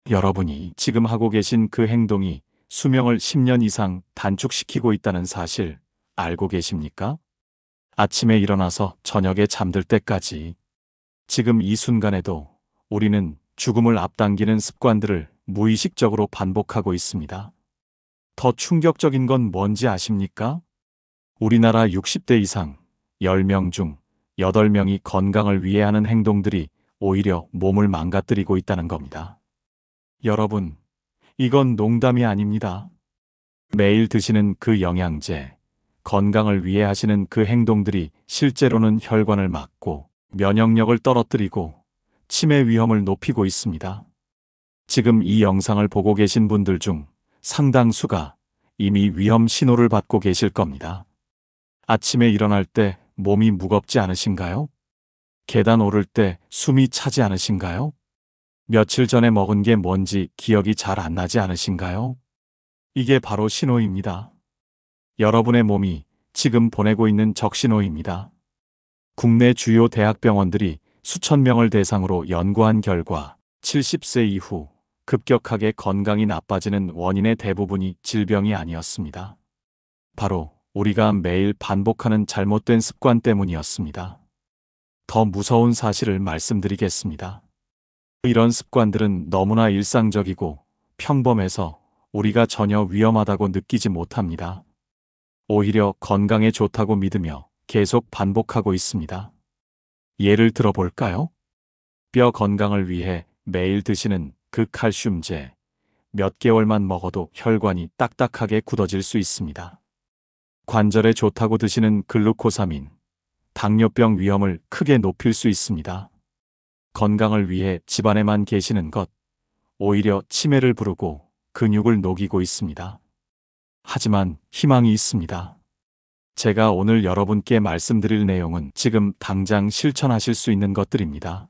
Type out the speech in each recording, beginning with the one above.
여러분이 지금 하고 계신 그 행동이 수명을 10년 이상 단축시키고 있다는 사실 알고 계십니까? 아침에 일어나서 저녁에 잠들 때까지 지금 이 순간에도 우리는 죽음을 앞당기는 습관들을 무의식적으로 반복하고 있습니다. 더 충격적인 건 뭔지 아십니까? 우리나라 60대 이상 10명 중 8명이 건강을 위해 하는 행동들이 오히려 몸을 망가뜨리고 있다는 겁니다. 여러분, 이건 농담이 아닙니다. 매일 드시는 그 영양제, 건강을 위해 하시는 그 행동들이 실제로는 혈관을 막고 면역력을 떨어뜨리고 치매 위험을 높이고 있습니다. 지금 이 영상을 보고 계신 분들 중 상당수가 이미 위험 신호를 받고 계실 겁니다. 아침에 일어날 때 몸이 무겁지 않으신가요? 계단 오를 때 숨이 차지 않으신가요? 며칠 전에 먹은 게 뭔지 기억이 잘 안 나지 않으신가요? 이게 바로 신호입니다. 여러분의 몸이 지금 보내고 있는 적신호입니다. 국내 주요 대학병원들이 수천 명을 대상으로 연구한 결과 70세 이후 급격하게 건강이 나빠지는 원인의 대부분이 질병이 아니었습니다. 바로 우리가 매일 반복하는 잘못된 습관 때문이었습니다. 더 무서운 사실을 말씀드리겠습니다. 이런 습관들은 너무나 일상적이고 평범해서 우리가 전혀 위험하다고 느끼지 못합니다. 오히려 건강에 좋다고 믿으며 계속 반복하고 있습니다. 예를 들어 볼까요? 뼈 건강을 위해 매일 드시는 그 칼슘제, 몇 개월만 먹어도 혈관이 딱딱하게 굳어질 수 있습니다. 관절에 좋다고 드시는 글루코사민, 당뇨병 위험을 크게 높일 수 있습니다. 건강을 위해 집안에만 계시는 것, 오히려 치매를 부르고 근육을 녹이고 있습니다. 하지만 희망이 있습니다. 제가 오늘 여러분께 말씀드릴 내용은 지금 당장 실천하실 수 있는 것들입니다.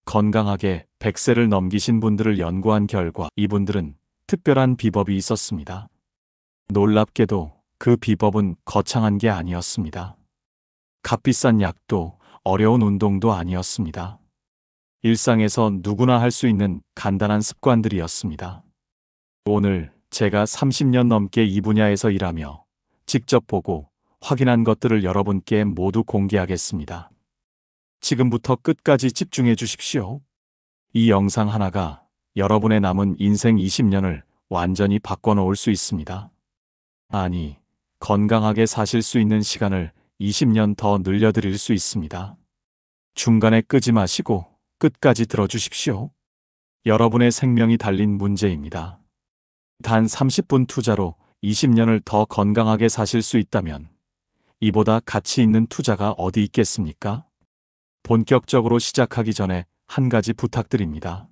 건강하게 100세를 넘기신 분들을 연구한 결과 이분들은 특별한 비법이 있었습니다. 놀랍게도 그 비법은 거창한 게 아니었습니다. 값비싼 약도 어려운 운동도 아니었습니다. 일상에서 누구나 할 수 있는 간단한 습관들이었습니다. 오늘 제가 30년 넘게 이 분야에서 일하며 직접 보고 확인한 것들을 여러분께 모두 공개하겠습니다. 지금부터 끝까지 집중해 주십시오. 이 영상 하나가 여러분의 남은 인생 20년을 완전히 바꿔놓을 수 있습니다. 아니, 건강하게 사실 수 있는 시간을 20년 더 늘려드릴 수 있습니다. 중간에 끄지 마시고 끝까지 들어주십시오. 여러분의 생명이 달린 문제입니다. 단 30분 투자로 20년을 더 건강하게 사실 수 있다면 이보다 가치 있는 투자가 어디 있겠습니까? 본격적으로 시작하기 전에 한 가지 부탁드립니다.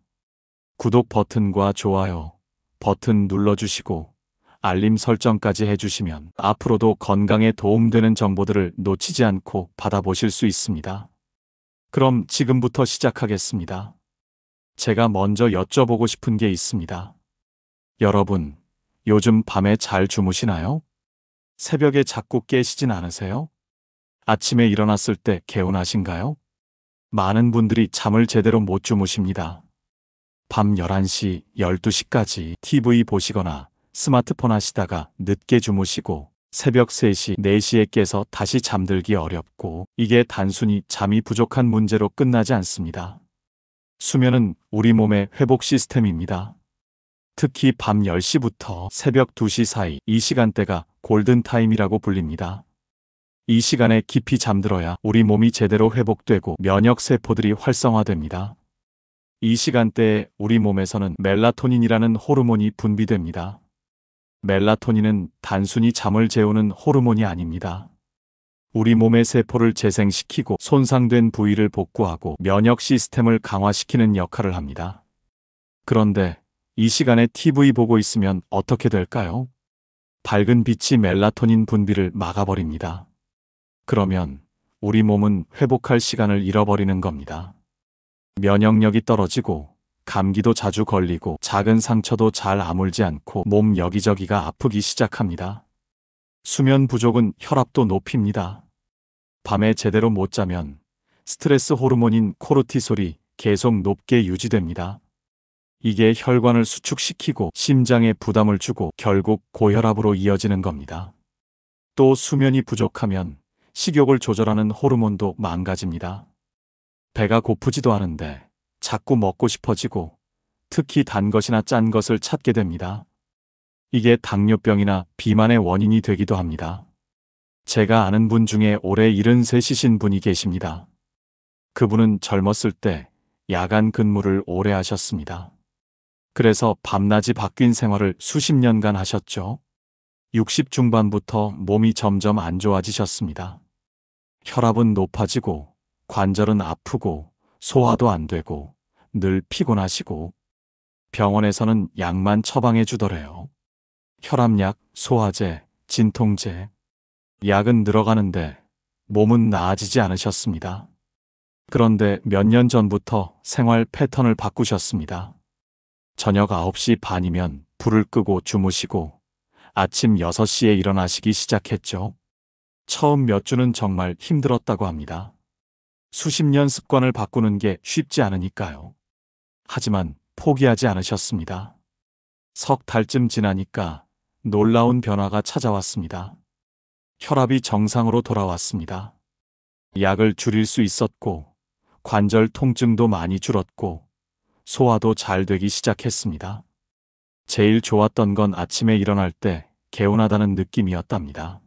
구독 버튼과 좋아요 버튼 눌러주시고 알림 설정까지 해주시면 앞으로도 건강에 도움되는 정보들을 놓치지 않고 받아보실 수 있습니다. 그럼 지금부터 시작하겠습니다. 제가 먼저 여쭤보고 싶은 게 있습니다. 여러분, 요즘 밤에 잘 주무시나요? 새벽에 자꾸 깨시진 않으세요? 아침에 일어났을 때 개운하신가요? 많은 분들이 잠을 제대로 못 주무십니다. 밤 11시, 12시까지 TV 보시거나 스마트폰 하시다가 늦게 주무시고 새벽 3시, 4시에 깨서 다시 잠들기 어렵고 이게 단순히 잠이 부족한 문제로 끝나지 않습니다. 수면은 우리 몸의 회복 시스템입니다. 특히 밤 10시부터 새벽 2시 사이 이 시간대가 골든타임이라고 불립니다. 이 시간에 깊이 잠들어야 우리 몸이 제대로 회복되고 면역세포들이 활성화됩니다. 이 시간대에 우리 몸에서는 멜라토닌이라는 호르몬이 분비됩니다. 멜라토닌은 단순히 잠을 재우는 호르몬이 아닙니다. 우리 몸의 세포를 재생시키고 손상된 부위를 복구하고 면역 시스템을 강화시키는 역할을 합니다. 그런데 이 시간에 TV 보고 있으면 어떻게 될까요? 밝은 빛이 멜라토닌 분비를 막아버립니다. 그러면 우리 몸은 회복할 시간을 잃어버리는 겁니다. 면역력이 떨어지고 감기도 자주 걸리고 작은 상처도 잘 아물지 않고 몸 여기저기가 아프기 시작합니다. 수면 부족은 혈압도 높입니다. 밤에 제대로 못 자면 스트레스 호르몬인 코르티솔이 계속 높게 유지됩니다. 이게 혈관을 수축시키고 심장에 부담을 주고 결국 고혈압으로 이어지는 겁니다. 또 수면이 부족하면 식욕을 조절하는 호르몬도 망가집니다. 배가 고프지도 않은데 자꾸 먹고 싶어지고 특히 단 것이나 짠 것을 찾게 됩니다. 이게 당뇨병이나 비만의 원인이 되기도 합니다. 제가 아는 분 중에 올해 73이신 분이 계십니다. 그분은 젊었을 때 야간 근무를 오래 하셨습니다. 그래서 밤낮이 바뀐 생활을 수십 년간 하셨죠. 60 중반부터 몸이 점점 안 좋아지셨습니다. 혈압은 높아지고 관절은 아프고 소화도 안 되고 늘 피곤하시고 병원에서는 약만 처방해 주더래요. 혈압약, 소화제, 진통제. 약은 늘어가는데 몸은 나아지지 않으셨습니다. 그런데 몇 년 전부터 생활 패턴을 바꾸셨습니다. 저녁 9시 반이면 불을 끄고 주무시고 아침 6시에 일어나시기 시작했죠. 처음 몇 주는 정말 힘들었다고 합니다. 수십 년 습관을 바꾸는 게 쉽지 않으니까요. 하지만 포기하지 않으셨습니다. 석 달쯤 지나니까 놀라운 변화가 찾아왔습니다. 혈압이 정상으로 돌아왔습니다. 약을 줄일 수 있었고 관절 통증도 많이 줄었고 소화도 잘 되기 시작했습니다. 제일 좋았던 건 아침에 일어날 때 개운하다는 느낌이었답니다.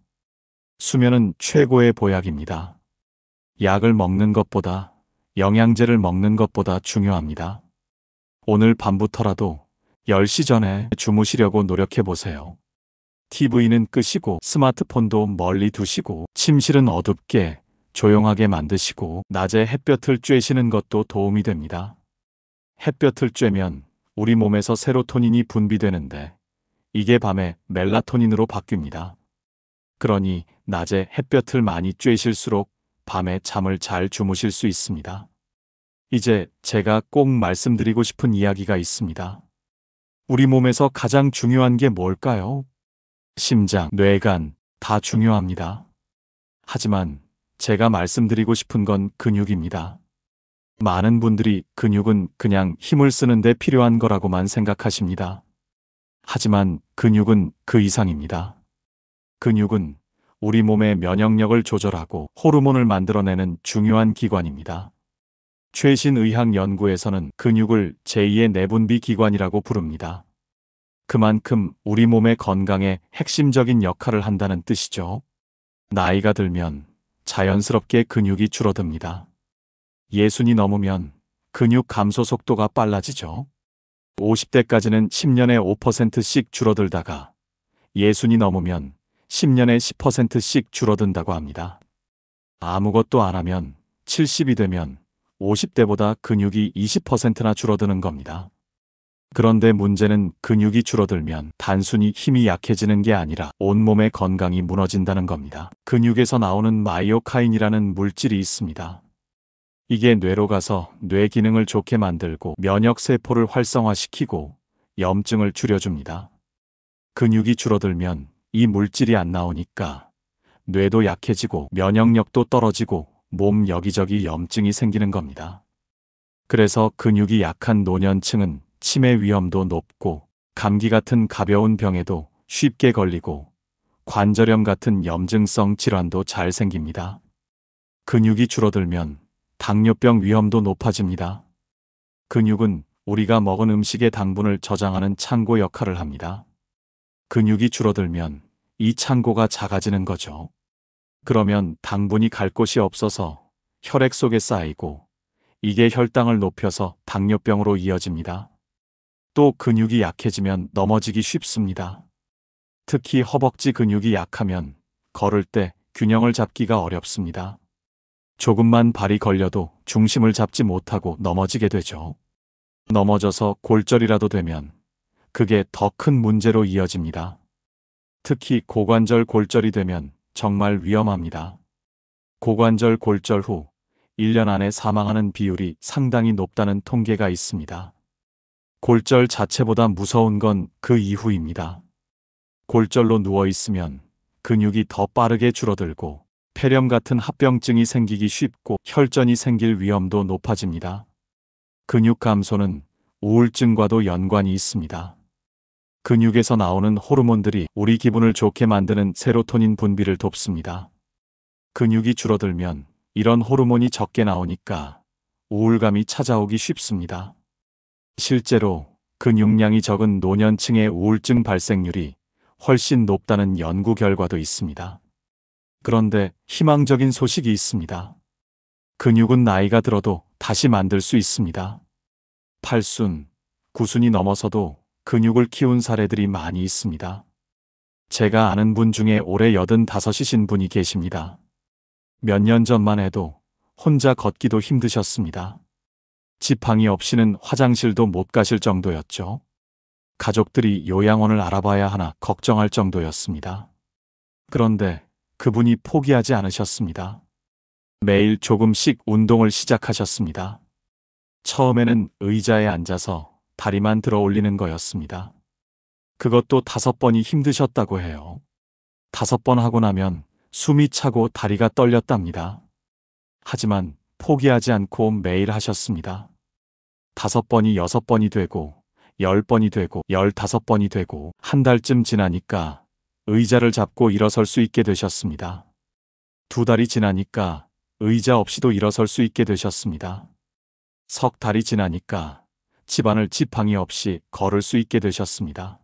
수면은 최고의 보약입니다. 약을 먹는 것보다 영양제를 먹는 것보다 중요합니다. 오늘 밤부터라도 10시 전에 주무시려고 노력해 보세요. TV는 끄시고 스마트폰도 멀리 두시고 침실은 어둡게 조용하게 만드시고 낮에 햇볕을 쬐시는 것도 도움이 됩니다. 햇볕을 쬐면 우리 몸에서 세로토닌이 분비되는데 이게 밤에 멜라토닌으로 바뀝니다. 그러니 낮에 햇볕을 많이 쬐실수록 밤에 잠을 잘 주무실 수 있습니다. 이제 제가 꼭 말씀드리고 싶은 이야기가 있습니다. 우리 몸에서 가장 중요한 게 뭘까요? 심장, 뇌간 다 중요합니다. 하지만 제가 말씀드리고 싶은 건 근육입니다. 많은 분들이 근육은 그냥 힘을 쓰는데 필요한 거라고만 생각하십니다. 하지만 근육은 그 이상입니다. 근육은 우리 몸의 면역력을 조절하고 호르몬을 만들어내는 중요한 기관입니다. 최신 의학 연구에서는 근육을 제2의 내분비 기관이라고 부릅니다. 그만큼 우리 몸의 건강에 핵심적인 역할을 한다는 뜻이죠. 나이가 들면 자연스럽게 근육이 줄어듭니다. 60이 넘으면 근육 감소 속도가 빨라지죠. 50대까지는 10년에 5%씩 줄어들다가 60이 넘으면 10년에 10%씩 줄어든다고 합니다. 아무것도 안 하면 70이 되면 50대보다 근육이 20%나 줄어드는 겁니다. 그런데 문제는 근육이 줄어들면 단순히 힘이 약해지는 게 아니라 온몸의 건강이 무너진다는 겁니다. 근육에서 나오는 마이오카인이라는 물질이 있습니다. 이게 뇌로 가서 뇌 기능을 좋게 만들고 면역세포를 활성화시키고 염증을 줄여줍니다. 근육이 줄어들면 이 물질이 안 나오니까 뇌도 약해지고 면역력도 떨어지고 몸 여기저기 염증이 생기는 겁니다. 그래서 근육이 약한 노년층은 치매 위험도 높고 감기 같은 가벼운 병에도 쉽게 걸리고 관절염 같은 염증성 질환도 잘 생깁니다. 근육이 줄어들면 당뇨병 위험도 높아집니다. 근육은 우리가 먹은 음식의 당분을 저장하는 창고 역할을 합니다. 근육이 줄어들면 이 창고가 작아지는 거죠. 그러면 당분이 갈 곳이 없어서 혈액 속에 쌓이고 이게 혈당을 높여서 당뇨병으로 이어집니다. 또 근육이 약해지면 넘어지기 쉽습니다. 특히 허벅지 근육이 약하면 걸을 때 균형을 잡기가 어렵습니다. 조금만 발이 걸려도 중심을 잡지 못하고 넘어지게 되죠. 넘어져서 골절이라도 되면 그게 더 큰 문제로 이어집니다. 특히 고관절 골절이 되면 정말 위험합니다. 고관절 골절 후 1년 안에 사망하는 비율이 상당히 높다는 통계가 있습니다. 골절 자체보다 무서운 건 그 이후입니다. 골절로 누워 있으면 근육이 더 빠르게 줄어들고 폐렴 같은 합병증이 생기기 쉽고 혈전이 생길 위험도 높아집니다. 근육 감소는 우울증과도 연관이 있습니다. 근육에서 나오는 호르몬들이 우리 기분을 좋게 만드는 세로토닌 분비를 돕습니다. 근육이 줄어들면 이런 호르몬이 적게 나오니까 우울감이 찾아오기 쉽습니다. 실제로 근육량이 적은 노년층의 우울증 발생률이 훨씬 높다는 연구 결과도 있습니다. 그런데 희망적인 소식이 있습니다. 근육은 나이가 들어도 다시 만들 수 있습니다. 8순, 9순이 넘어서도 근육을 키운 사례들이 많이 있습니다. 제가 아는 분 중에 올해 85이신 분이 계십니다. 몇 년 전만 해도 혼자 걷기도 힘드셨습니다. 지팡이 없이는 화장실도 못 가실 정도였죠. 가족들이 요양원을 알아봐야 하나 걱정할 정도였습니다. 그런데 그분이 포기하지 않으셨습니다. 매일 조금씩 운동을 시작하셨습니다. 처음에는 의자에 앉아서 다리만 들어 올리는 거였습니다. 그것도 5번이 힘드셨다고 해요. 5번 하고 나면 숨이 차고 다리가 떨렸답니다. 하지만 포기하지 않고 매일 하셨습니다. 5번이 6번이 되고 10번이 되고 15번이 되고 한 달쯤 지나니까 의자를 잡고 일어설 수 있게 되셨습니다. 2달이 지나니까 의자 없이도 일어설 수 있게 되셨습니다. 3달이 지나니까 집안을 지팡이 없이 걸을 수 있게 되셨습니다.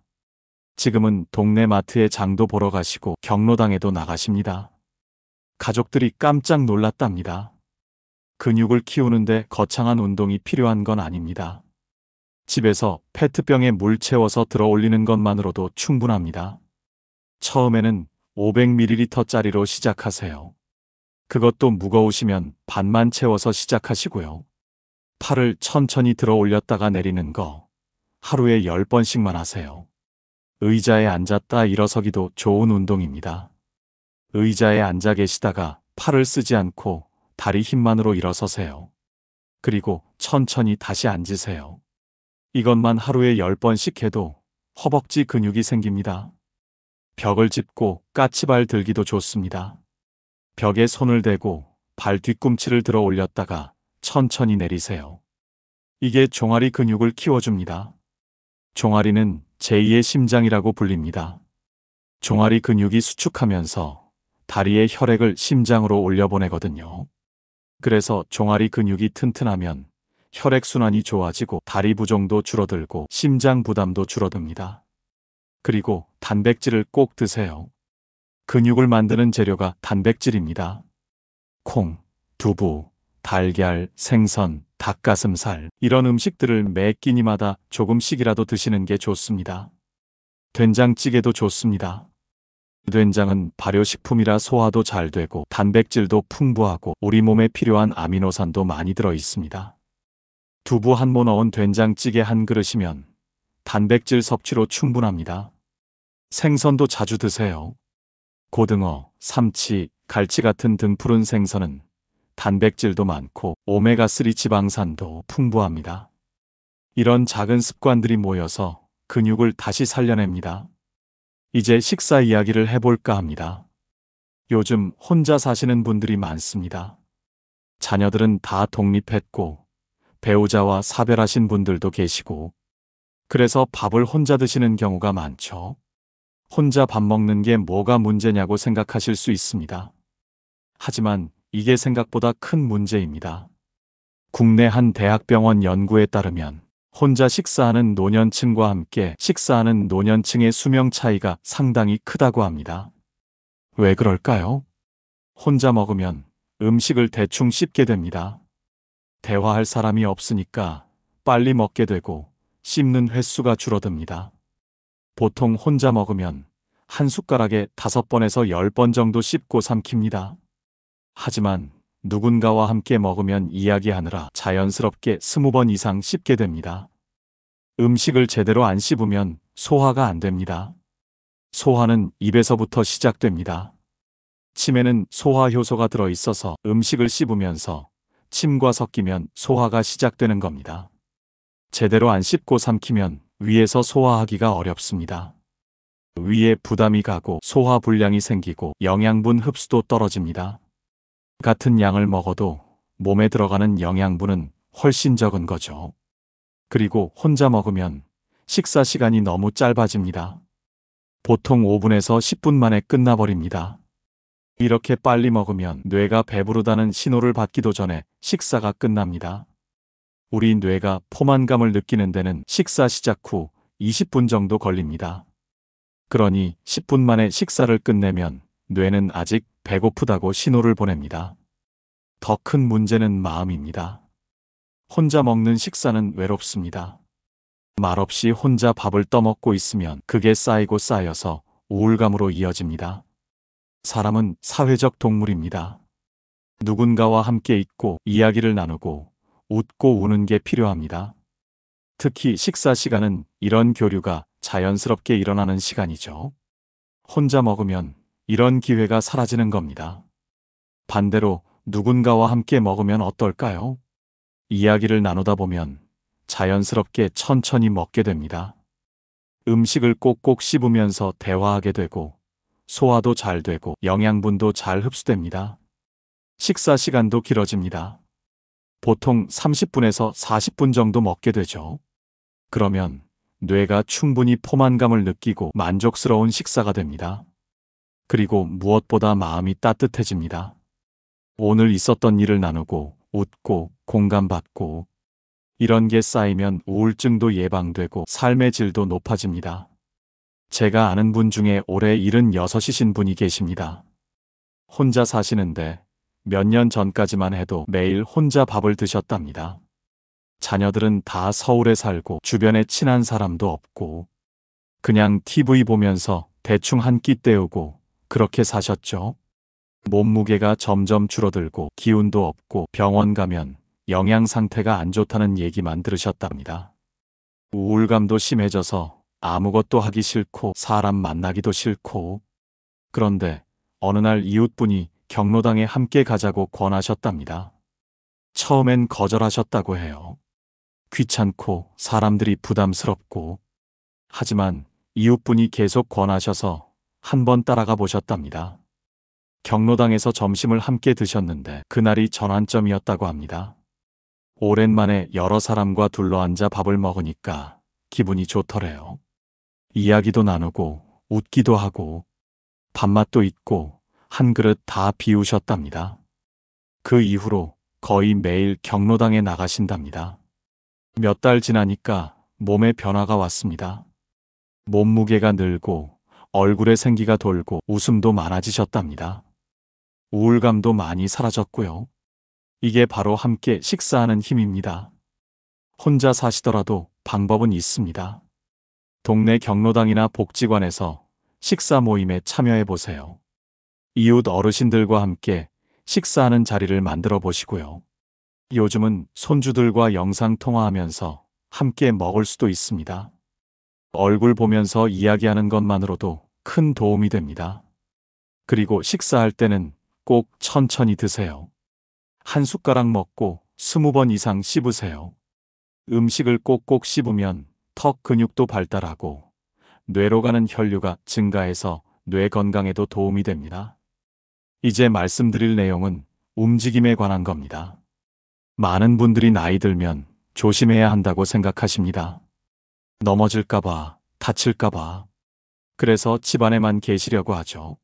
지금은 동네 마트에 장도 보러 가시고 경로당에도 나가십니다. 가족들이 깜짝 놀랐답니다. 근육을 키우는데 거창한 운동이 필요한 건 아닙니다. 집에서 페트병에 물 채워서 들어 올리는 것만으로도 충분합니다. 처음에는 500ml짜리로 시작하세요. 그것도 무거우시면 반만 채워서 시작하시고요. 팔을 천천히 들어 올렸다가 내리는 거 하루에 10번씩만 하세요. 의자에 앉았다 일어서기도 좋은 운동입니다. 의자에 앉아 계시다가 팔을 쓰지 않고 다리 힘만으로 일어서세요. 그리고 천천히 다시 앉으세요. 이것만 하루에 10번씩 해도 허벅지 근육이 생깁니다. 벽을 짚고 까치발 들기도 좋습니다. 벽에 손을 대고 발 뒤꿈치를 들어 올렸다가 천천히 내리세요. 이게 종아리 근육을 키워줍니다. 종아리는 제2의 심장이라고 불립니다. 종아리 근육이 수축하면서 다리의 혈액을 심장으로 올려보내거든요. 그래서 종아리 근육이 튼튼하면 혈액순환이 좋아지고 다리 부종도 줄어들고 심장 부담도 줄어듭니다. 그리고 단백질을 꼭 드세요. 근육을 만드는 재료가 단백질입니다. 콩, 두부, 달걀, 생선, 닭가슴살 이런 음식들을 매 끼니마다 조금씩이라도 드시는 게 좋습니다. 된장찌개도 좋습니다. 된장은 발효식품이라 소화도 잘 되고 단백질도 풍부하고 우리 몸에 필요한 아미노산도 많이 들어 있습니다. 두부 한 모 넣은 된장찌개 한 그릇이면 단백질 섭취로 충분합니다. 생선도 자주 드세요. 고등어, 삼치, 갈치 같은 등푸른 생선은 단백질도 많고 오메가3 지방산도 풍부합니다. 이런 작은 습관들이 모여서 근육을 다시 살려냅니다. 이제 식사 이야기를 해볼까 합니다. 요즘 혼자 사시는 분들이 많습니다. 자녀들은 다 독립했고 배우자와 사별하신 분들도 계시고 그래서 밥을 혼자 드시는 경우가 많죠. 혼자 밥 먹는 게 뭐가 문제냐고 생각하실 수 있습니다. 하지만 이게 생각보다 큰 문제입니다. 국내 한 대학병원 연구에 따르면 혼자 식사하는 노년층과 함께 식사하는 노년층의 수명 차이가 상당히 크다고 합니다. 왜 그럴까요? 혼자 먹으면 음식을 대충 씹게 됩니다. 대화할 사람이 없으니까 빨리 먹게 되고 씹는 횟수가 줄어듭니다. 보통 혼자 먹으면 한 숟가락에 5번에서 10번 정도 씹고 삼킵니다. 하지만 누군가와 함께 먹으면 이야기하느라 자연스럽게 20번 이상 씹게 됩니다. 음식을 제대로 안 씹으면 소화가 안 됩니다. 소화는 입에서부터 시작됩니다. 침에는 소화 효소가 들어있어서 음식을 씹으면서 침과 섞이면 소화가 시작되는 겁니다. 제대로 안 씹고 삼키면 위에서 소화하기가 어렵습니다. 위에 부담이 가고 소화 불량이 생기고 영양분 흡수도 떨어집니다. 같은 양을 먹어도 몸에 들어가는 영양분은 훨씬 적은 거죠. 그리고 혼자 먹으면 식사 시간이 너무 짧아집니다. 보통 5분에서 10분 만에 끝나버립니다. 이렇게 빨리 먹으면 뇌가 배부르다는 신호를 받기도 전에 식사가 끝납니다. 우리 뇌가 포만감을 느끼는 데는 식사 시작 후 20분 정도 걸립니다. 그러니 10분 만에 식사를 끝내면 뇌는 아직 배고프다고 신호를 보냅니다. 더 큰 문제는 마음입니다. 혼자 먹는 식사는 외롭습니다. 말없이 혼자 밥을 떠먹고 있으면 그게 쌓이고 쌓여서 우울감으로 이어집니다. 사람은 사회적 동물입니다. 누군가와 함께 있고 이야기를 나누고 웃고 우는 게 필요합니다. 특히 식사 시간은 이런 교류가 자연스럽게 일어나는 시간이죠. 혼자 먹으면 이런 기회가 사라지는 겁니다. 반대로 누군가와 함께 먹으면 어떨까요? 이야기를 나누다 보면 자연스럽게 천천히 먹게 됩니다. 음식을 꼭꼭 씹으면서 대화하게 되고 소화도 잘 되고 영양분도 잘 흡수됩니다. 식사 시간도 길어집니다. 보통 30분에서 40분 정도 먹게 되죠. 그러면 뇌가 충분히 포만감을 느끼고 만족스러운 식사가 됩니다. 그리고 무엇보다 마음이 따뜻해집니다. 오늘 있었던 일을 나누고 웃고 공감받고 이런 게 쌓이면 우울증도 예방되고 삶의 질도 높아집니다. 제가 아는 분 중에 올해 76이신 분이 계십니다. 혼자 사시는데 몇 년 전까지만 해도 매일 혼자 밥을 드셨답니다. 자녀들은 다 서울에 살고 주변에 친한 사람도 없고 그냥 TV 보면서 대충 한 끼 때우고 그렇게 사셨죠. 몸무게가 점점 줄어들고 기운도 없고 병원 가면 영양 상태가 안 좋다는 얘기만 들으셨답니다. 우울감도 심해져서 아무것도 하기 싫고 사람 만나기도 싫고 그런데 어느 날 이웃분이 경로당에 함께 가자고 권하셨답니다. 처음엔 거절하셨다고 해요. 귀찮고 사람들이 부담스럽고 하지만 이웃분이 계속 권하셔서 한번 따라가 보셨답니다. 경로당에서 점심을 함께 드셨는데 그날이 전환점이었다고 합니다. 오랜만에 여러 사람과 둘러앉아 밥을 먹으니까 기분이 좋더래요. 이야기도 나누고 웃기도 하고 밥맛도 있고 한 그릇 다 비우셨답니다. 그 이후로 거의 매일 경로당에 나가신답니다. 몇 달 지나니까 몸에 변화가 왔습니다. 몸무게가 늘고 얼굴에 생기가 돌고 웃음도 많아지셨답니다. 우울감도 많이 사라졌고요. 이게 바로 함께 식사하는 힘입니다. 혼자 사시더라도 방법은 있습니다. 동네 경로당이나 복지관에서 식사 모임에 참여해 보세요. 이웃 어르신들과 함께 식사하는 자리를 만들어 보시고요. 요즘은 손주들과 영상 통화하면서 함께 먹을 수도 있습니다. 얼굴 보면서 이야기하는 것만으로도 큰 도움이 됩니다. 그리고 식사할 때는 꼭 천천히 드세요. 한 숟가락 먹고 20번 이상 씹으세요. 음식을 꼭꼭 씹으면 턱 근육도 발달하고 뇌로 가는 혈류가 증가해서 뇌 건강에도 도움이 됩니다. 이제 말씀드릴 내용은 움직임에 관한 겁니다. 많은 분들이 나이 들면 조심해야 한다고 생각하십니다. 넘어질까봐, 다칠까봐. 그래서 집안에만 계시려고 하죠.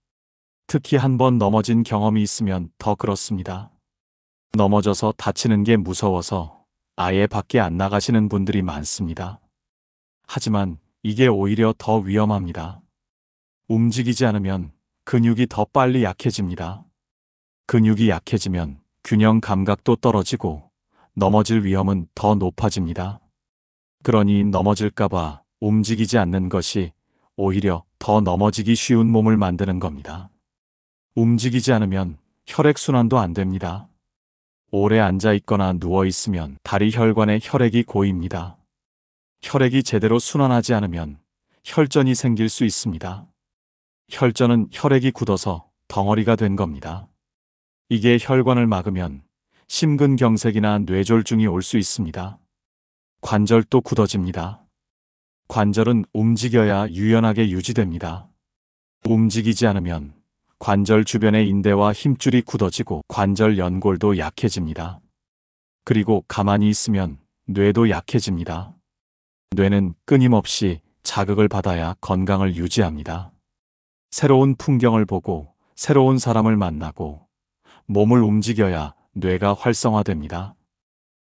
특히 한번 넘어진 경험이 있으면 더 그렇습니다. 넘어져서 다치는 게 무서워서 아예 밖에 안 나가시는 분들이 많습니다. 하지만 이게 오히려 더 위험합니다. 움직이지 않으면 근육이 더 빨리 약해집니다. 근육이 약해지면 균형 감각도 떨어지고 넘어질 위험은 더 높아집니다. 그러니 넘어질까봐 움직이지 않는 것이 오히려 더 넘어지기 쉬운 몸을 만드는 겁니다. 움직이지 않으면 혈액순환도 안 됩니다. 오래 앉아 있거나 누워 있으면 다리 혈관에 혈액이 고입니다. 혈액이 제대로 순환하지 않으면 혈전이 생길 수 있습니다. 혈전은 혈액이 굳어서 덩어리가 된 겁니다. 이게 혈관을 막으면 심근경색이나 뇌졸중이 올 수 있습니다. 관절도 굳어집니다. 관절은 움직여야 유연하게 유지됩니다. 움직이지 않으면 관절 주변의 인대와 힘줄이 굳어지고 관절 연골도 약해집니다. 그리고 가만히 있으면 뇌도 약해집니다. 뇌는 끊임없이 자극을 받아야 건강을 유지합니다. 새로운 풍경을 보고 새로운 사람을 만나고 몸을 움직여야 뇌가 활성화됩니다.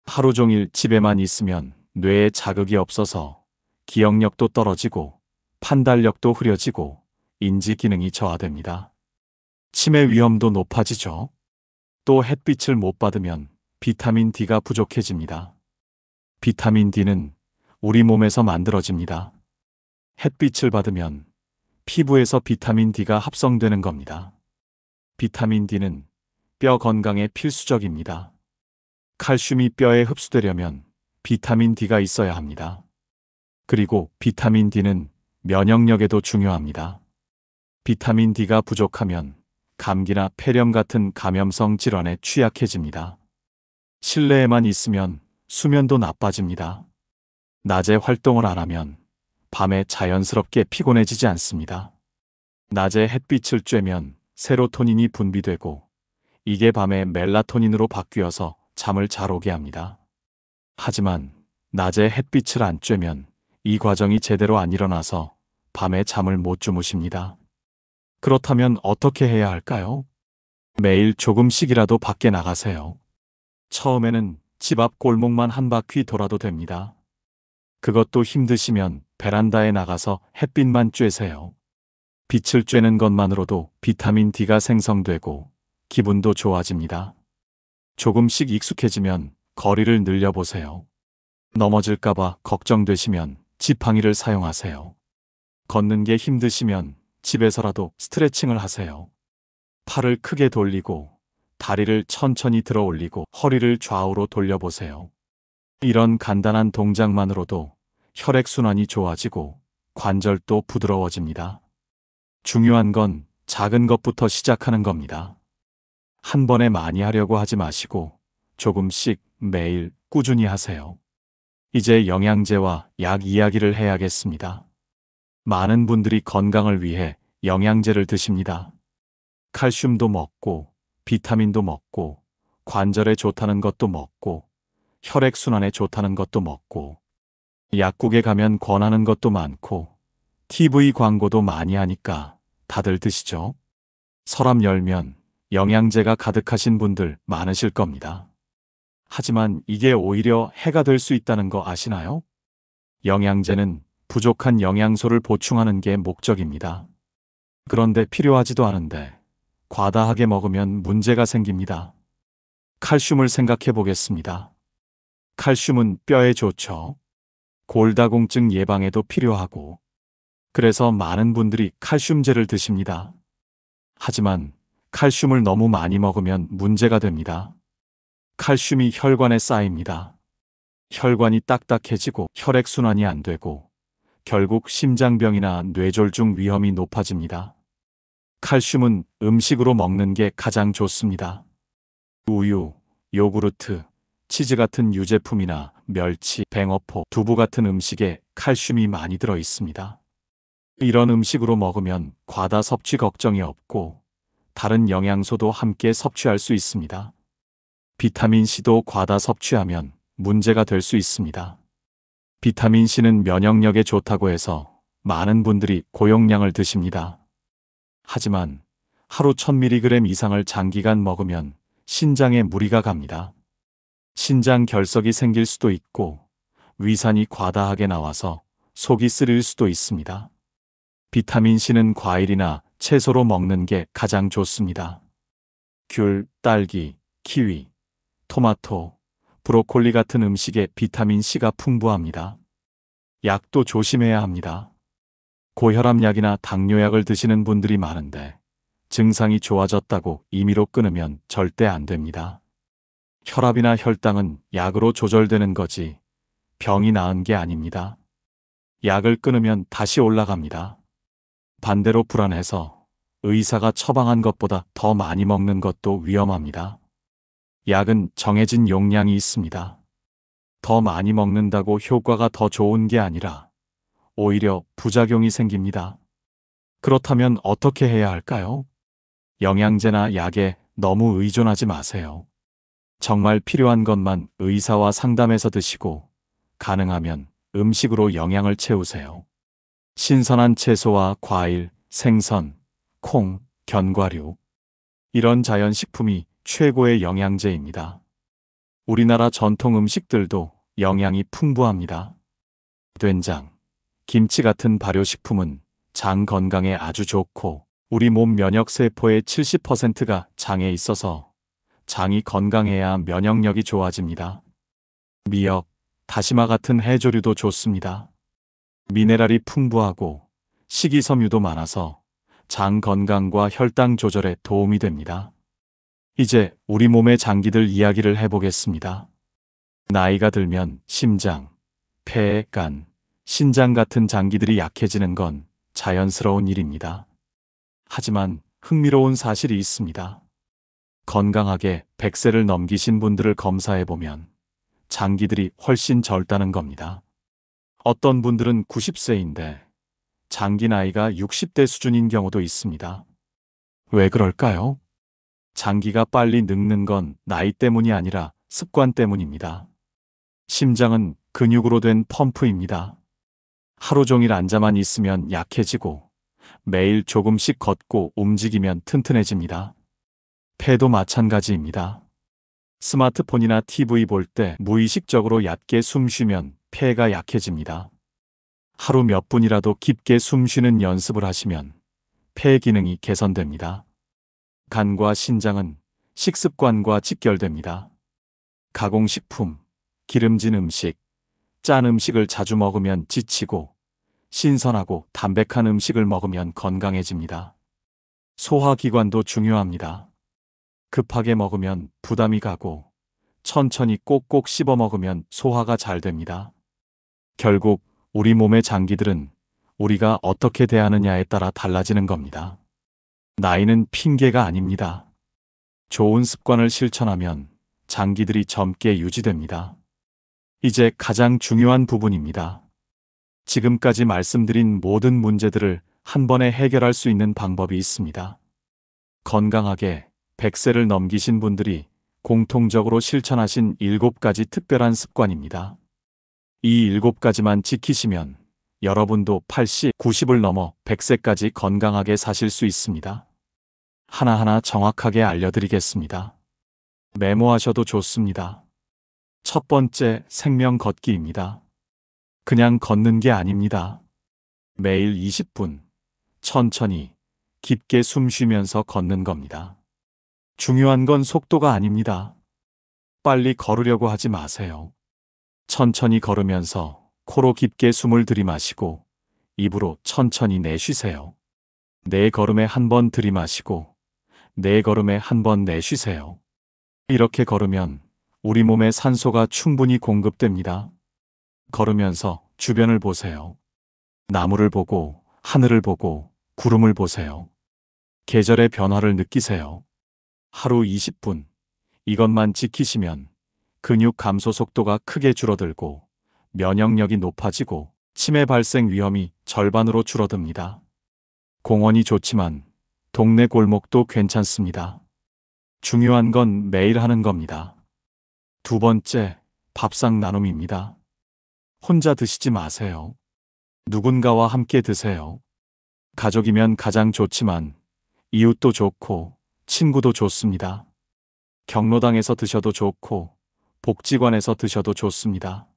하루 종일 집에만 있으면 뇌에 자극이 없어서 기억력도 떨어지고 판단력도 흐려지고 인지 기능이 저하됩니다. 치매 위험도 높아지죠. 또 햇빛을 못 받으면 비타민 D가 부족해집니다. 비타민 D는 우리 몸에서 만들어집니다. 햇빛을 받으면 피부에서 비타민 D가 합성되는 겁니다. 비타민 D는 뼈 건강에 필수적입니다. 칼슘이 뼈에 흡수되려면 비타민 D가 있어야 합니다. 그리고 비타민 D는 면역력에도 중요합니다. 비타민 D가 부족하면 감기나 폐렴 같은 감염성 질환에 취약해집니다. 실내에만 있으면 수면도 나빠집니다. 낮에 활동을 안 하면 밤에 자연스럽게 피곤해지지 않습니다. 낮에 햇빛을 쬐면 세로토닌이 분비되고 이게 밤에 멜라토닌으로 바뀌어서 잠을 잘 오게 합니다. 하지만 낮에 햇빛을 안 쬐면 이 과정이 제대로 안 일어나서 밤에 잠을 못 주무십니다. 그렇다면 어떻게 해야 할까요? 매일 조금씩이라도 밖에 나가세요. 처음에는 집 앞 골목만 한 바퀴 돌아도 됩니다. 그것도 힘드시면 베란다에 나가서 햇빛만 쬐세요. 빛을 쬐는 것만으로도 비타민 D가 생성되고 기분도 좋아집니다. 조금씩 익숙해지면 거리를 늘려보세요. 넘어질까봐 걱정되시면 지팡이를 사용하세요. 걷는 게 힘드시면 집에서라도 스트레칭을 하세요. 팔을 크게 돌리고 다리를 천천히 들어 올리고 허리를 좌우로 돌려보세요. 이런 간단한 동작만으로도 혈액순환이 좋아지고 관절도 부드러워집니다. 중요한 건 작은 것부터 시작하는 겁니다. 한 번에 많이 하려고 하지 마시고 조금씩 매일 꾸준히 하세요. 이제 영양제와 약 이야기를 해야겠습니다. 많은 분들이 건강을 위해 영양제를 드십니다. 칼슘도 먹고 비타민도 먹고 관절에 좋다는 것도 먹고 혈액순환에 좋다는 것도 먹고 약국에 가면 권하는 것도 많고 TV 광고도 많이 하니까 다들 드시죠? 서랍 열면 영양제가 가득하신 분들 많으실 겁니다. 하지만 이게 오히려 해가 될 수 있다는 거 아시나요? 영양제는 부족한 영양소를 보충하는 게 목적입니다. 그런데 필요하지도 않은데 과다하게 먹으면 문제가 생깁니다. 칼슘을 생각해 보겠습니다. 칼슘은 뼈에 좋죠. 골다공증 예방에도 필요하고 그래서 많은 분들이 칼슘제를 드십니다. 하지만 칼슘을 너무 많이 먹으면 문제가 됩니다. 칼슘이 혈관에 쌓입니다. 혈관이 딱딱해지고 혈액순환이 안 되고 결국 심장병이나 뇌졸중 위험이 높아집니다. 칼슘은 음식으로 먹는 게 가장 좋습니다. 우유, 요구르트, 치즈 같은 유제품이나 멸치, 뱅어포, 두부 같은 음식에 칼슘이 많이 들어 있습니다. 이런 음식으로 먹으면 과다 섭취 걱정이 없고 다른 영양소도 함께 섭취할 수 있습니다. 비타민C도 과다 섭취하면 문제가 될 수 있습니다. 비타민C는 면역력에 좋다고 해서 많은 분들이 고용량을 드십니다. 하지만 하루 1000mg 이상을 장기간 먹으면 신장에 무리가 갑니다. 신장 결석이 생길 수도 있고 위산이 과다하게 나와서 속이 쓰릴 수도 있습니다. 비타민C는 과일이나 채소로 먹는 게 가장 좋습니다. 귤, 딸기, 키위, 토마토, 브로콜리 같은 음식에 비타민C가 풍부합니다. 약도 조심해야 합니다. 고혈압약이나 당뇨약을 드시는 분들이 많은데 증상이 좋아졌다고 임의로 끊으면 절대 안 됩니다. 혈압이나 혈당은 약으로 조절되는 거지 병이 나은 게 아닙니다. 약을 끊으면 다시 올라갑니다. 반대로 불안해서 의사가 처방한 것보다 더 많이 먹는 것도 위험합니다. 약은 정해진 용량이 있습니다. 더 많이 먹는다고 효과가 더 좋은 게 아니라 오히려 부작용이 생깁니다. 그렇다면 어떻게 해야 할까요? 영양제나 약에 너무 의존하지 마세요. 정말 필요한 것만 의사와 상담해서 드시고 가능하면 음식으로 영양을 채우세요. 신선한 채소와 과일, 생선, 콩, 견과류. 이런 자연식품이 최고의 영양제입니다. 우리나라 전통 음식들도 영양이 풍부합니다. 된장, 김치 같은 발효식품은 장 건강에 아주 좋고 우리 몸 면역세포의 70%가 장에 있어서 장이 건강해야 면역력이 좋아집니다. 미역, 다시마 같은 해조류도 좋습니다. 미네랄이 풍부하고 식이섬유도 많아서 장 건강과 혈당 조절에 도움이 됩니다. 이제 우리 몸의 장기들 이야기를 해보겠습니다. 나이가 들면 심장, 폐, 간, 신장 같은 장기들이 약해지는 건 자연스러운 일입니다. 하지만 흥미로운 사실이 있습니다. 건강하게 100세를 넘기신 분들을 검사해보면 장기들이 훨씬 젊다는 겁니다. 어떤 분들은 90세인데 장기 나이가 60대 수준인 경우도 있습니다. 왜 그럴까요? 장기가 빨리 늙는 건 나이 때문이 아니라 습관 때문입니다. 심장은 근육으로 된 펌프입니다. 하루 종일 앉아만 있으면 약해지고 매일 조금씩 걷고 움직이면 튼튼해집니다. 폐도 마찬가지입니다. 스마트폰이나 TV 볼 때 무의식적으로 얕게 숨 쉬면 폐가 약해집니다. 하루 몇 분이라도 깊게 숨 쉬는 연습을 하시면 폐 기능이 개선됩니다. 간과 신장은 식습관과 직결됩니다. 가공식품, 기름진 음식, 짠 음식을 자주 먹으면 지치고 신선하고 담백한 음식을 먹으면 건강해집니다. 소화기관도 중요합니다. 급하게 먹으면 부담이 가고 천천히 꼭꼭 씹어 먹으면 소화가 잘 됩니다. 결국 우리 몸의 장기들은 우리가 어떻게 대하느냐에 따라 달라지는 겁니다. 나이는 핑계가 아닙니다. 좋은 습관을 실천하면 장기들이 젊게 유지됩니다. 이제 가장 중요한 부분입니다. 지금까지 말씀드린 모든 문제들을 한 번에 해결할 수 있는 방법이 있습니다. 건강하게 100세를 넘기신 분들이 공통적으로 실천하신 7가지 특별한 습관입니다. 이 7가지만 지키시면 여러분도 80, 90을 넘어 100세까지 건강하게 사실 수 있습니다. 하나하나 정확하게 알려드리겠습니다. 메모하셔도 좋습니다. 첫 번째, 생명 걷기입니다. 그냥 걷는 게 아닙니다. 매일 20분, 천천히, 깊게 숨 쉬면서 걷는 겁니다. 중요한 건 속도가 아닙니다. 빨리 걸으려고 하지 마세요. 천천히 걸으면서 코로 깊게 숨을 들이마시고 입으로 천천히 내쉬세요. 4걸음에 한 번 들이마시고 4걸음에 한 번 내쉬세요. 이렇게 걸으면 우리 몸에 산소가 충분히 공급됩니다. 걸으면서 주변을 보세요. 나무를 보고 하늘을 보고 구름을 보세요. 계절의 변화를 느끼세요. 하루 20분, 이것만 지키시면 근육 감소 속도가 크게 줄어들고 면역력이 높아지고 치매 발생 위험이 절반으로 줄어듭니다. 공원이 좋지만 동네 골목도 괜찮습니다. 중요한 건 매일 하는 겁니다. 두 번째, 밥상 나눔입니다. 혼자 드시지 마세요. 누군가와 함께 드세요. 가족이면 가장 좋지만 이웃도 좋고 친구도 좋습니다. 경로당에서 드셔도 좋고 복지관에서 드셔도 좋습니다.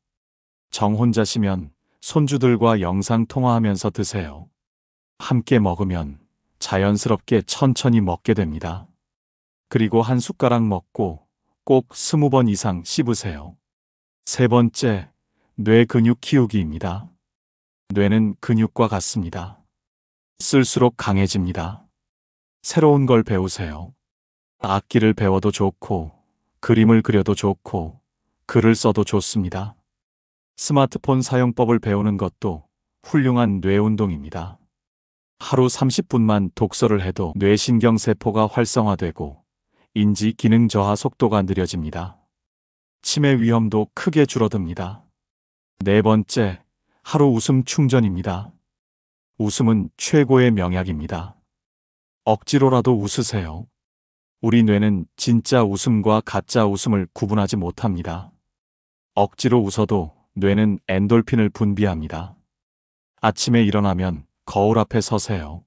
정 혼자시면 손주들과 영상 통화하면서 드세요. 함께 먹으면 자연스럽게 천천히 먹게 됩니다. 그리고 한 숟가락 먹고 꼭 20번 이상 씹으세요. 세 번째, 뇌 근육 키우기입니다. 뇌는 근육과 같습니다. 쓸수록 강해집니다. 새로운 걸 배우세요. 악기를 배워도 좋고, 그림을 그려도 좋고, 글을 써도 좋습니다. 스마트폰 사용법을 배우는 것도 훌륭한 뇌 운동입니다. 하루 30분만 독서를 해도 뇌신경세포가 활성화되고 인지 기능 저하 속도가 느려집니다. 치매 위험도 크게 줄어듭니다. 네 번째, 하루 웃음 충전입니다. 웃음은 최고의 명약입니다. 억지로라도 웃으세요. 우리 뇌는 진짜 웃음과 가짜 웃음을 구분하지 못합니다. 억지로 웃어도 뇌는 엔돌핀을 분비합니다. 아침에 일어나면 거울 앞에 서세요.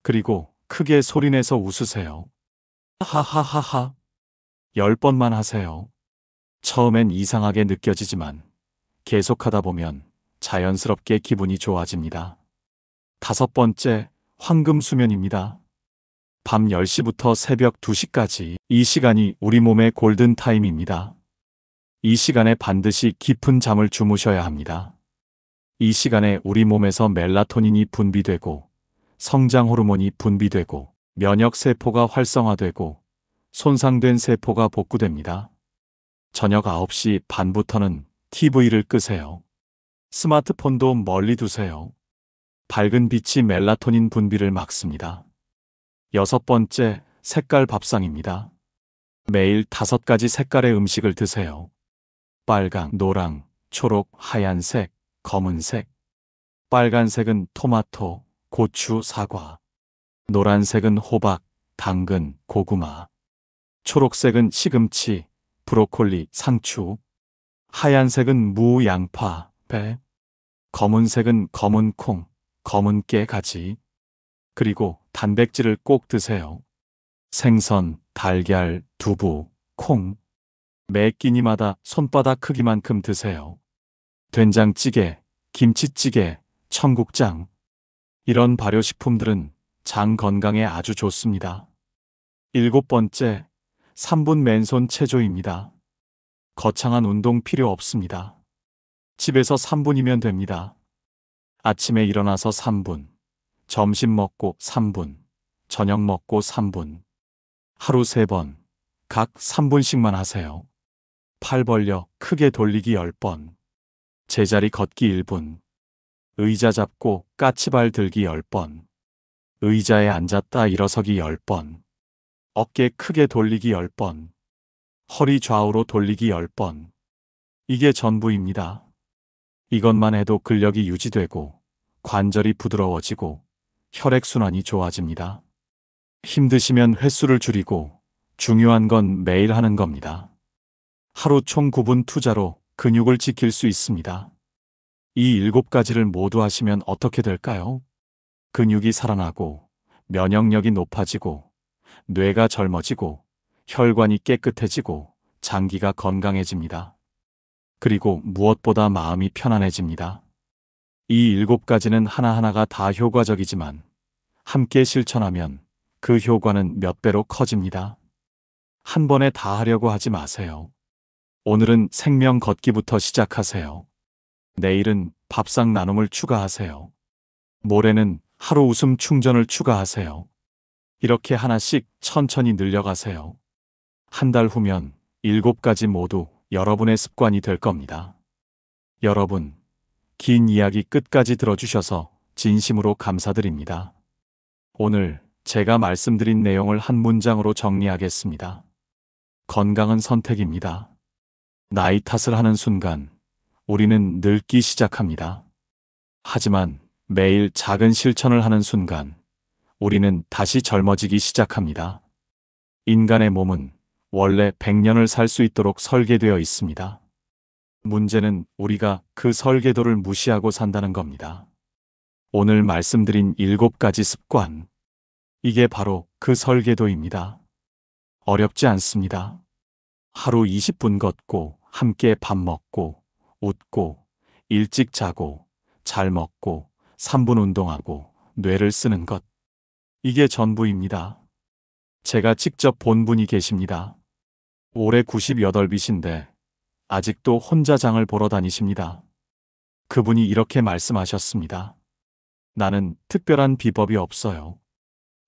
그리고 크게 소리내서 웃으세요. 하하하하. 10번만 하세요. 처음엔 이상하게 느껴지지만 계속하다 보면 자연스럽게 기분이 좋아집니다. 5번째, 황금 수면입니다. 밤 10시부터 새벽 2시까지 이 시간이 우리 몸의 골든 타임입니다. 이 시간에 반드시 깊은 잠을 주무셔야 합니다. 이 시간에 우리 몸에서 멜라토닌이 분비되고 성장 호르몬이 분비되고 면역 세포가 활성화되고 손상된 세포가 복구됩니다. 저녁 9시 반부터는 TV를 끄세요. 스마트폰도 멀리 두세요. 밝은 빛이 멜라토닌 분비를 막습니다. 6번째, 색깔 밥상입니다. 매일 5가지 색깔의 음식을 드세요. 빨강, 노랑, 초록, 하얀색, 검은색. 빨간색은 토마토, 고추, 사과. 노란색은 호박, 당근, 고구마. 초록색은 시금치, 브로콜리, 상추. 하얀색은 무, 양파, 배. 검은색은 검은 콩, 검은 깨, 가지. 그리고 단백질을 꼭 드세요. 생선, 달걀, 두부, 콩. 매 끼니마다 손바닥 크기만큼 드세요. 된장찌개, 김치찌개, 청국장. 이런 발효식품들은 장 건강에 아주 좋습니다. 7번째, 3분 맨손 체조입니다. 거창한 운동 필요 없습니다. 집에서 3분이면 됩니다. 아침에 일어나서 3분, 점심 먹고 3분, 저녁 먹고 3분. 하루 3번, 각 3분씩만 하세요. 팔 벌려 크게 돌리기 10번. 제자리 걷기 1분. 의자 잡고 까치발 들기 10번. 의자에 앉았다 일어서기 10번. 어깨 크게 돌리기 10번. 허리 좌우로 돌리기 10번. 이게 전부입니다. 이것만 해도 근력이 유지되고 관절이 부드러워지고 혈액순환이 좋아집니다. 힘드시면 횟수를 줄이고 중요한 건 매일 하는 겁니다. 하루 총 9분 투자로 근육을 지킬 수 있습니다. 이 7가지를 모두 하시면 어떻게 될까요? 근육이 살아나고 면역력이 높아지고 뇌가 젊어지고 혈관이 깨끗해지고 장기가 건강해집니다. 그리고 무엇보다 마음이 편안해집니다. 이 7가지는 하나하나가 다 효과적이지만 함께 실천하면 그 효과는 몇 배로 커집니다. 한 번에 다 하려고 하지 마세요. 오늘은 생명 걷기부터 시작하세요. 내일은 밥상 나눔을 추가하세요. 모레는 하루 웃음 충전을 추가하세요. 이렇게 하나씩 천천히 늘려가세요. 한 달 후면 7가지 모두 여러분의 습관이 될 겁니다. 여러분, 긴 이야기 끝까지 들어주셔서 진심으로 감사드립니다. 오늘 제가 말씀드린 내용을 한 문장으로 정리하겠습니다. 건강은 선택입니다. 나이 탓을 하는 순간 우리는 늙기 시작합니다. 하지만 매일 작은 실천을 하는 순간 우리는 다시 젊어지기 시작합니다. 인간의 몸은 원래 100년을 살 수 있도록 설계되어 있습니다. 문제는 우리가 그 설계도를 무시하고 산다는 겁니다. 오늘 말씀드린 7가지 습관, 이게 바로 그 설계도입니다. 어렵지 않습니다. 하루 20분 걷고 함께 밥 먹고 웃고 일찍 자고 잘 먹고 3분 운동하고 뇌를 쓰는 것. 이게 전부입니다. 제가 직접 본 분이 계십니다. 올해 98이신데 아직도 혼자 장을 보러 다니십니다. 그분이 이렇게 말씀하셨습니다. 나는 특별한 비법이 없어요.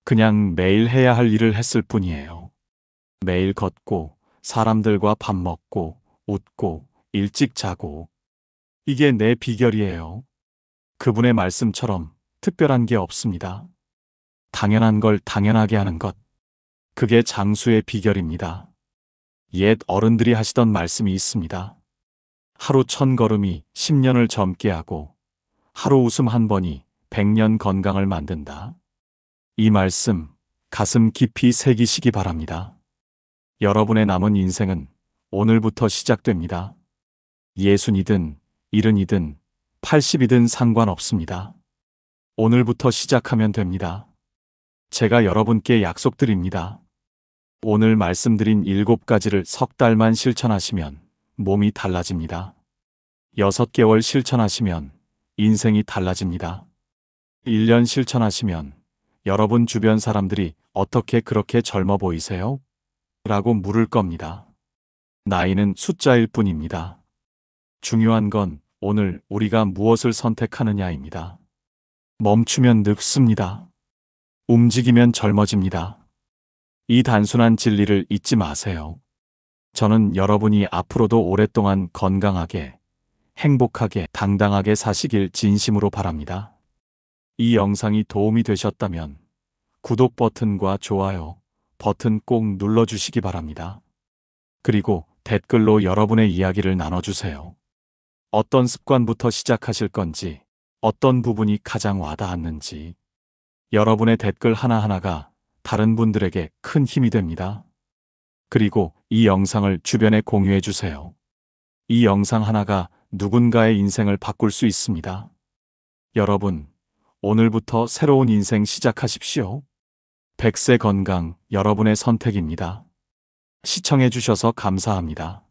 그냥 매일 해야 할 일을 했을 뿐이에요. 매일 걷고 사람들과 밥 먹고 웃고 일찍 자고. 이게 내 비결이에요. 그분의 말씀처럼 특별한 게 없습니다. 당연한 걸 당연하게 하는 것. 그게 장수의 비결입니다. 옛 어른들이 하시던 말씀이 있습니다. 하루 1000걸음이 10년을 젊게 하고 하루 웃음 한 번이 100년 건강을 만든다. 이 말씀 가슴 깊이 새기시기 바랍니다. 여러분의 남은 인생은 오늘부터 시작됩니다. 60이든 70이든 80이든 상관없습니다. 오늘부터 시작하면 됩니다. 제가 여러분께 약속드립니다. 오늘 말씀드린 7가지를 석 달만 실천하시면 몸이 달라집니다. 6개월 실천하시면 인생이 달라집니다. 1년 실천하시면 여러분 주변 사람들이 어떻게 그렇게 젊어 보이세요? 라고 물을 겁니다. 나이는 숫자일 뿐입니다. 중요한 건 오늘 우리가 무엇을 선택하느냐입니다. 멈추면 늙습니다. 움직이면 젊어집니다. 이 단순한 진리를 잊지 마세요. 저는 여러분이 앞으로도 오랫동안 건강하게, 행복하게, 당당하게 사시길 진심으로 바랍니다. 이 영상이 도움이 되셨다면 구독 버튼과 좋아요 버튼 꼭 눌러주시기 바랍니다. 그리고 댓글로 여러분의 이야기를 나눠주세요. 어떤 습관부터 시작하실 건지, 어떤 부분이 가장 와닿았는지, 여러분의 댓글 하나하나가 다른 분들에게 큰 힘이 됩니다. 그리고 이 영상을 주변에 공유해 주세요. 이 영상 하나가 누군가의 인생을 바꿀 수 있습니다. 여러분, 오늘부터 새로운 인생 시작하십시오. 100세 건강, 여러분의 선택입니다. 시청해 주셔서 감사합니다.